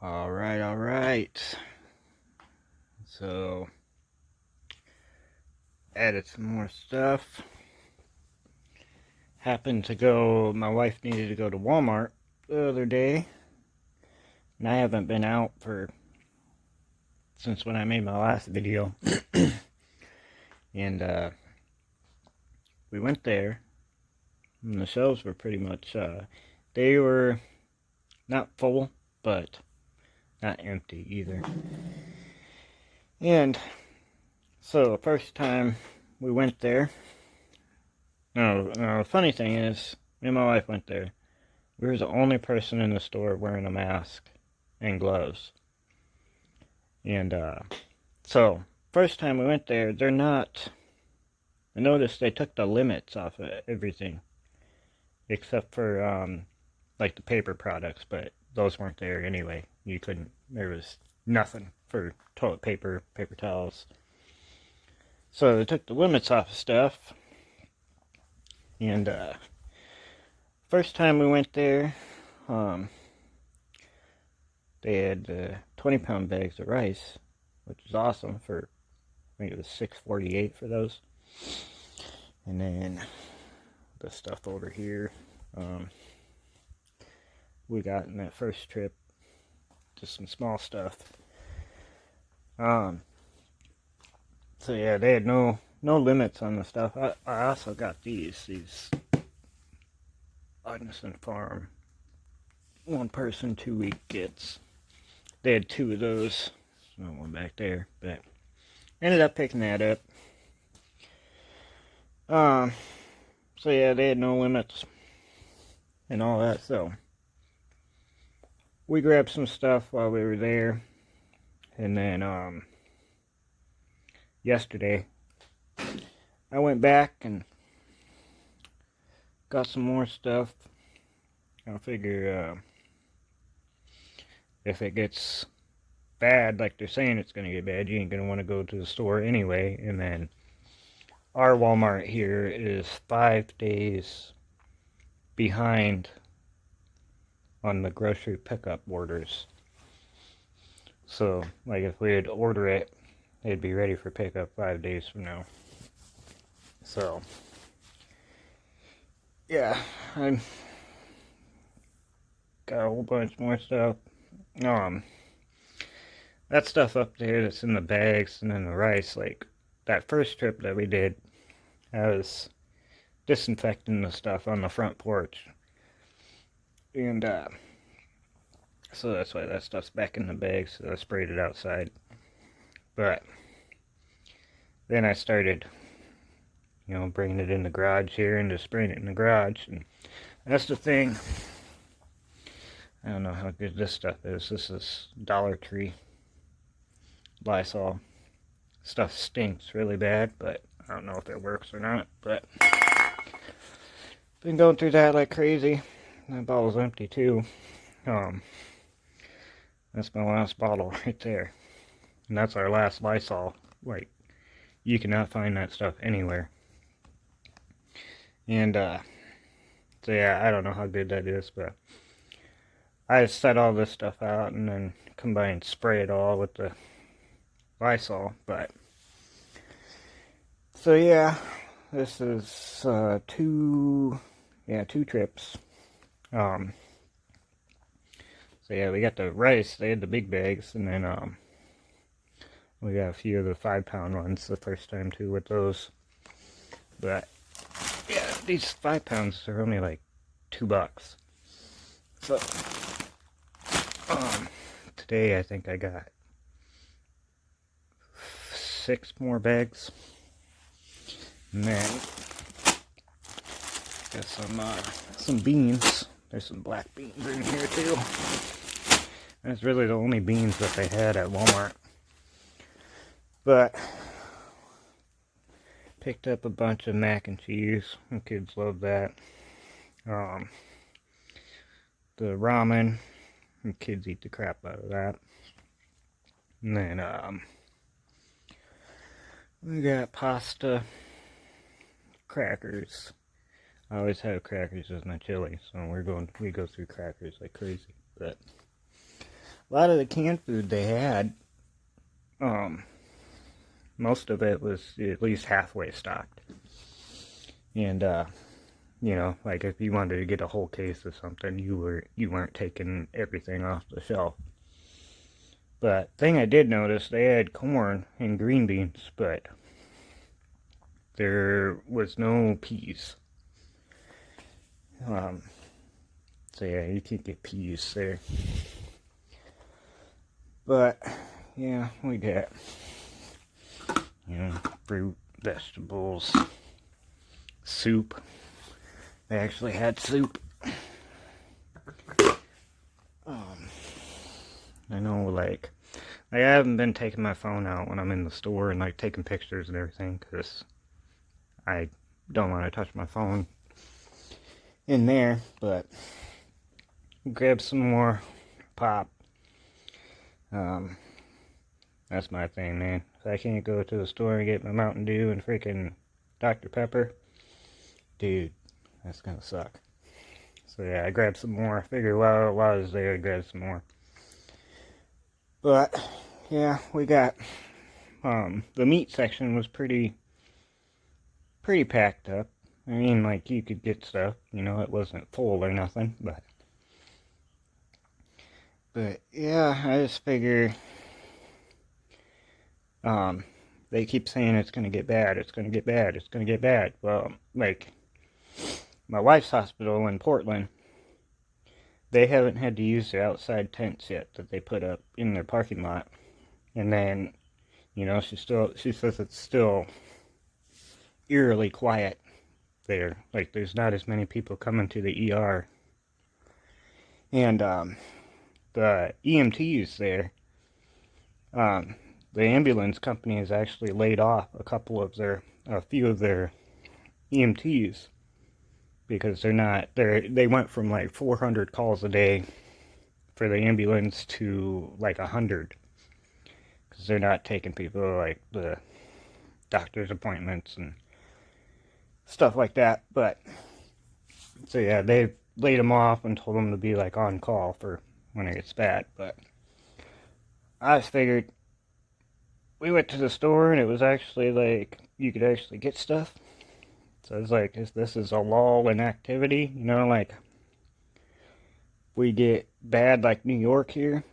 All right. So, added some more stuff. My wife needed to go to Walmart the other day, and I haven't been out since when I made my last video. And we went there, and the shelves were pretty much, they were not full, but not empty either. And so the first time we went there, no, the funny thing is, me and my wife went there. We were the only person in the store wearing a mask and gloves. And so, first time we went there, I noticed they took the limits off of everything. Except for, like the paper products, but those weren't there anyway. There was nothing for toilet paper, paper towels. So they took the limits off of stuff. And first time we went there, they had 20-pound bags of rice, which is awesome I think it was $6.48 for those. And then the stuff over here, we got in that first trip, just some small stuff. So yeah, they had no limits on the stuff. I also got these Ogdenson Farm 1 person 2 week kits. They had 2 of those. Not one back there, but ended up picking that up. So yeah, they had no limits and all that. So we grabbed some stuff while we were there, and then yesterday I went back and got some more stuff. I figure if it gets bad, like they're saying it's going to get bad, you ain't going to want to go to the store anyway. And then our Walmart here is 5 days behind on the grocery pickup orders. So, like if we had to order it, it'd be ready for pickup 5 days from now. So, yeah, I got a whole bunch more stuff. That stuff up there that's in the bags and in the rice, like that first trip that we did, I was disinfecting the stuff on the front porch. And so that's why that stuff's back in the bags. So I sprayed it outside. But then I started, bringing it in the garage here and just spraying it in the garage. And that's the thing. I don't know how good this stuff is. This is Dollar Tree Lysol. Stuff stinks really bad, but I don't know if it works or not. But been going through that like crazy. That bottle's empty too. That's my last bottle right there. And that's our last Lysol. Like, you cannot find that stuff anywhere. And, so yeah, I don't know how good that is, but I set all this stuff out and then spray it all with the Lysol, but, so yeah, this is, 2 trips. So yeah, we got the rice, they had the big bags, and then, we got a few of the 5-pound ones the first time too with those. But yeah, these 5 pounds are only like $2. So today I think I got 6 more bags. And then got some beans. There's some black beans in here too. That's really the only beans that they had at Walmart. But picked up a bunch of mac and cheese. The kids love that. The ramen. The kids eat the crap out of that. And then we got pasta, crackers. I always have crackers as my chili, so we go through crackers like crazy. But a lot of the canned food they had, most of it was at least halfway stocked. And, you know, like if you wanted to get a whole case of something, you weren't taking everything off the shelf. But thing I did notice, they had corn and green beans, but there was no peas. So yeah, you can't get peas there. But yeah, we got, you know, fruit, vegetables, soup. They actually had soup. I know, like I haven't been taking my phone out when I'm in the store and like taking pictures and everything, because I don't want to touch my phone in there. But grab some more pop. That's my thing, man. If I can't go to the store and get my Mountain Dew and freaking Dr. Pepper, dude, that's gonna suck. So yeah, I grabbed some more. I figured while I was there, I grabbed some more. But yeah, we got the meat section was pretty packed up. I mean, like, you could get stuff, you know, it wasn't full or nothing, but yeah, I just figure they keep saying it's gonna get bad, it's gonna get bad, it's gonna get bad. Well, like, my wife's hospital in Portland, they haven't had to use their outside tents yet that they put up in their parking lot. And then, you know, she says it's still eerily quiet there. Like, there's not as many people coming to the ER. And the EMTs there, the ambulance company has actually laid off a few of their EMTs, because they went from like 400 calls a day for the ambulance to like 100, because they're not taking people like the doctor's appointments and stuff like that. But so yeah, they laid them off and told them to be like on call for when it gets bad. But I just figured, we went to the store and it was actually like you could actually get stuff. So it's like, this is a lull in activity, you know, like we get bad like New York here,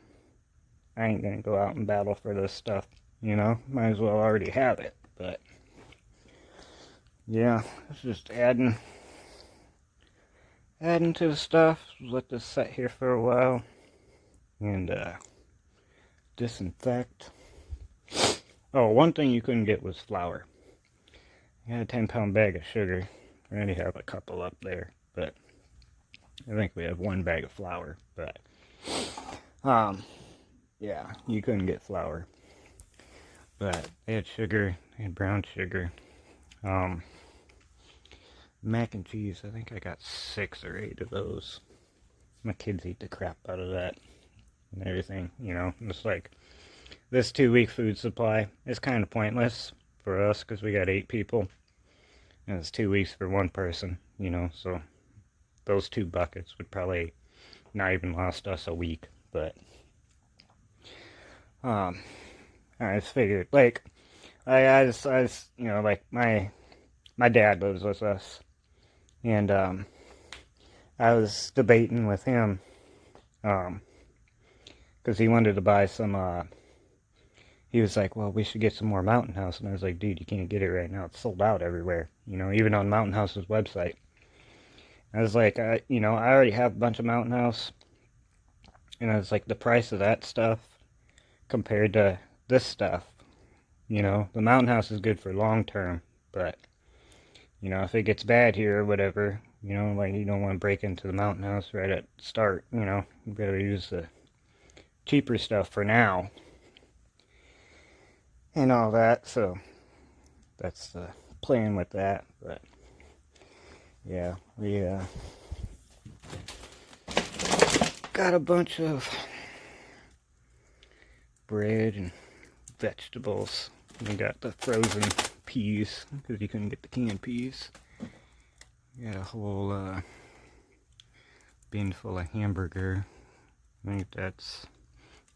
I ain't gonna go out and battle for this stuff, you know, might as well already have it. But yeah, it's just adding to the stuff. Let this sit here for a while and disinfect. Oh, one thing you couldn't get was flour. I had a 10-pound bag of sugar. I already have a couple up there, but I think we have one bag of flour. But yeah, you couldn't get flour. But they had sugar, they had brown sugar. Mac and cheese, I think I got 6 or 8 of those. My kids eat the crap out of that and everything, you know. It's like, this 2-week food supply is kind of pointless for us because we got 8 people. And it's 2 weeks for one person, you know, so those 2 buckets would probably not even last us a week. But I just figured, like, I just, you know, like, my dad lives with us, and I was debating with him, because he wanted to buy some, he was like, well, we should get some more Mountain House, and I was like, dude, you can't get it right now, it's sold out everywhere, you know, even on Mountain House's website. I was like, you know, I already have a bunch of Mountain House, and I was like, the price of that stuff compared to this stuff, you know, the Mountain House is good for long term, but, you know, if it gets bad here or whatever, you know, like, you don't want to break into the Mountain House right at the start, you know, you better use the cheaper stuff for now and all that. So that's the plan with that. But yeah, we got a bunch of bread and vegetables. We got the frozen peas because you couldn't get the canned peas. We got a whole bin full of hamburger. I think that's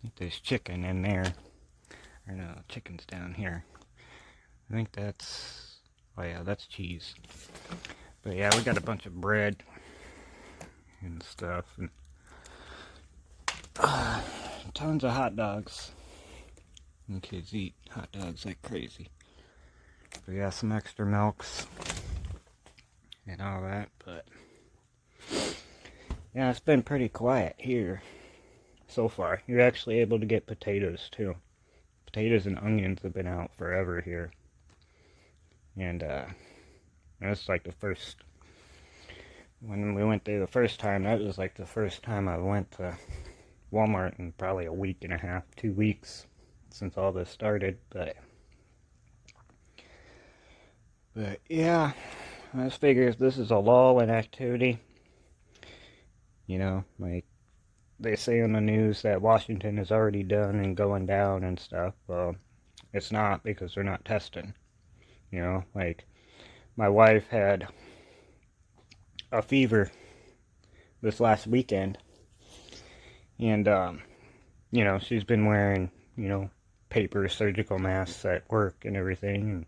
think there's chicken in there. Or no, chicken's down here. I think that's... Oh yeah, that's cheese. But yeah, we got a bunch of bread and stuff. And tons of hot dogs. And kids eat hot dogs like crazy. But yeah, some extra milks and all that. But yeah, it's been pretty quiet here so far. You're actually able to get potatoes too. Potatoes and onions have been out forever here. And that's like the first, when we went there the first time, that was like the first time I went to Walmart in probably a week and a half, 2 weeks since all this started. But yeah, I just figure if this is a lull in activity, you know, like they say on the news that Washington is already done and going down and stuff. Well, it's not, because they're not testing. You know, like my wife had a fever this last weekend, and you know, she's been wearing, you know, paper surgical masks at work and everything. And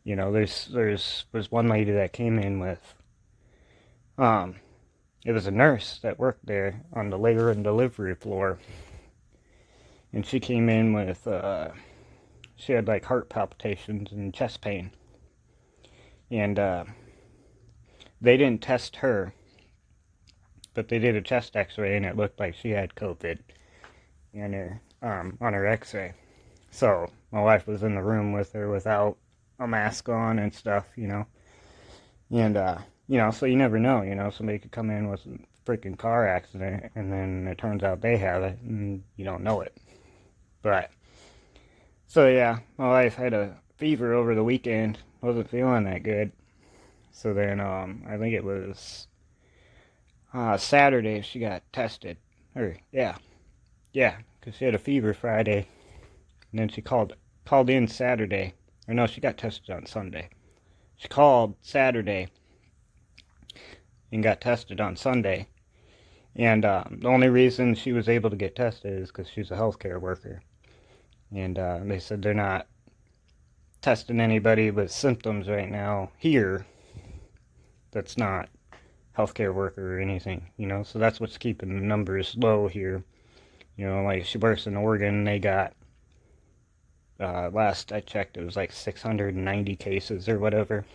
you know, there's one lady that came in with it was a nurse that worked there on the labor and delivery floor, and she came in with she had like heart palpitations and chest pain, and they didn't test her, but they did a chest x-ray and it looked like she had COVID in her on her x-ray. So my wife was in the room with her without a mask on and stuff, you know. And you know, so you never know, you know, somebody could come in with a freaking car accident and then it turns out they have it and you don't know it. But so yeah, my wife had a fever over the weekend, wasn't feeling that good. So then I think it was Saturday she got tested. Or yeah, because she had a fever Friday, and then she called in Saturday. Or no, she got tested on Sunday. She called Saturday and got tested on Sunday. And the only reason she was able to get tested is because she's a healthcare worker. And they said they're not testing anybody with symptoms right now here that's not healthcare worker or anything, you know. So that's what's keeping the numbers low here. You know, like she works in Oregon, they got last I checked it was like 690 cases or whatever.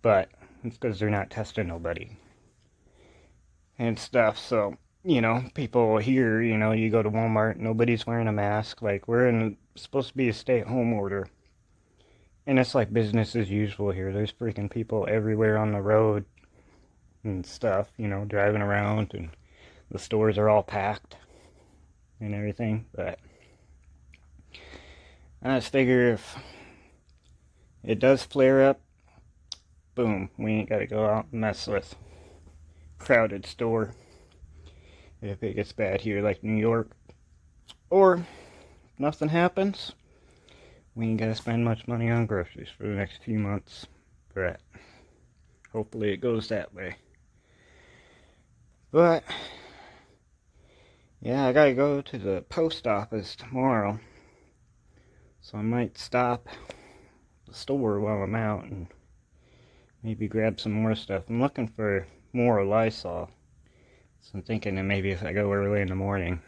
But it's because they're not testing nobody and stuff. So you know, people here, you know, you go to Walmart, nobody's wearing a mask. Like supposed to be a stay-at-home order, and it's like business as usual here. There's freaking people everywhere on the road and stuff, you know, driving around, and the stores are all packed and everything. But I just figure if it does flare up, boom, we ain't got to go out and mess with crowded store if it gets bad here like New York. Or if nothing happens, we ain't got to spend much money on groceries for the next few months. But hopefully it goes that way. But yeah, I gotta go to the post office tomorrow, so I might stop at the store while I'm out and maybe grab some more stuff. I'm looking for more Lysol, so I'm thinking that maybe if I go early in the morning,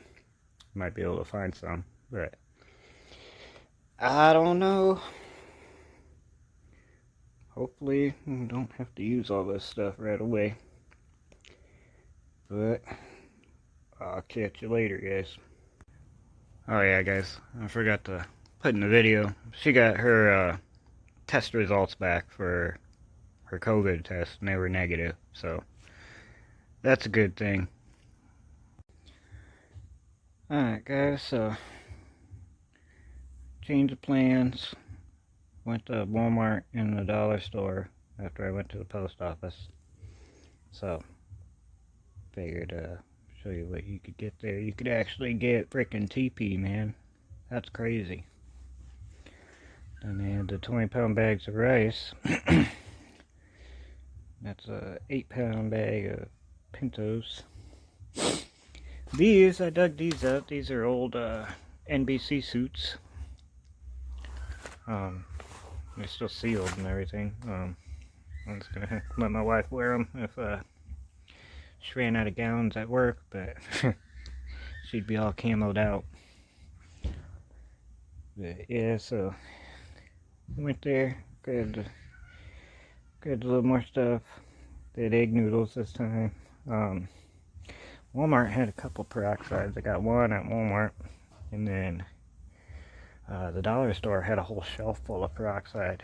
I might be able to find some. But I don't know. Hopefully I don't have to use all this stuff right away. But I'll catch you later, guys. Oh yeah, guys, I forgot to put in the video. She got her test results back for her COVID test, and they were negative. So that's a good thing. Alright, guys, so change of plans. Went to Walmart and the dollar store after I went to the post office. So figured show you what you could get there. You could actually get frickin' TP, man. That's crazy. And they had the 20-pound bags of rice. That's a 8-pound bag of Pintos. These, I dug these up. These are old NBC suits. They're still sealed and everything. I'm just gonna let my wife wear them if she ran out of gowns at work, but she'd be all camoed out. But yeah, so went there, grabbed a little more stuff. Did egg noodles this time. Walmart had a couple peroxides. I got one at Walmart, and then the dollar store had a whole shelf full of peroxide,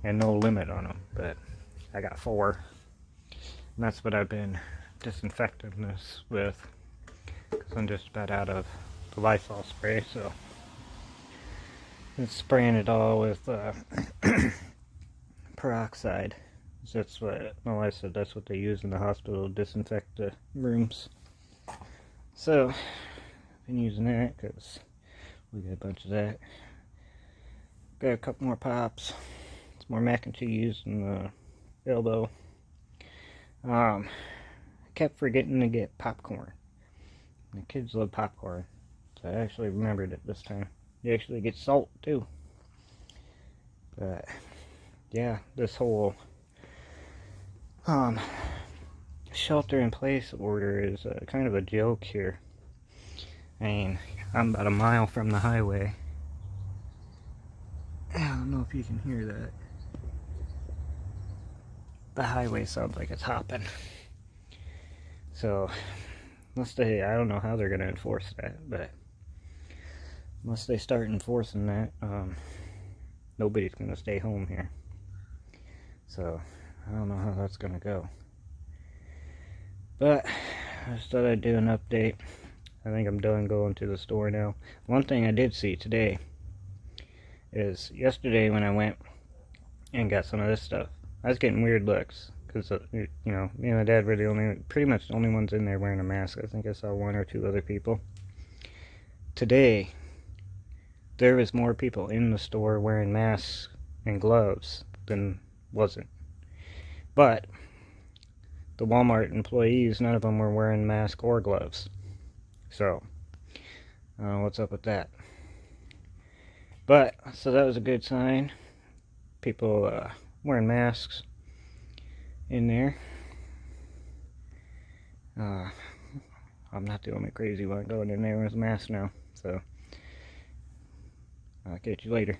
and no limit on them. But I got 4, and that's what I've been disinfecting this with, because I'm just about out of the Lysol spray. So I'm spraying it all with peroxide. That's what my wife said. That's what they use in the hospital to disinfect the rooms. So I've been using that because we got a bunch of that. Got a couple more pops. Some more mac and cheese and the elbow. I kept forgetting to get popcorn. The kids love popcorn, so I actually remembered it this time. You actually get salt too. But yeah, this whole shelter-in-place order is kind of a joke here. I mean, I'm about a mile from the highway. I don't know if you can hear that. The highway sounds like it's hopping. So, I don't know how they're going to enforce that, but unless they start enforcing that, nobody's going to stay home here. So, I don't know how that's going to go. But, I just thought I'd do an update. I think I'm done going to the store now. One thing I did see today is yesterday when I went and got some of this stuff, I was getting weird looks because you know, me and my dad were pretty much the only ones in there wearing a mask. I think I saw 1 or 2 other people. Today, there was more people in the store wearing masks and gloves than wasn't. But the Walmart employees, none of them were wearing masks or gloves. So, what's up with that? But, so that was a good sign. People wearing masks in there. I'm not the only crazy one going in there with a mask now. So, I'll catch you later.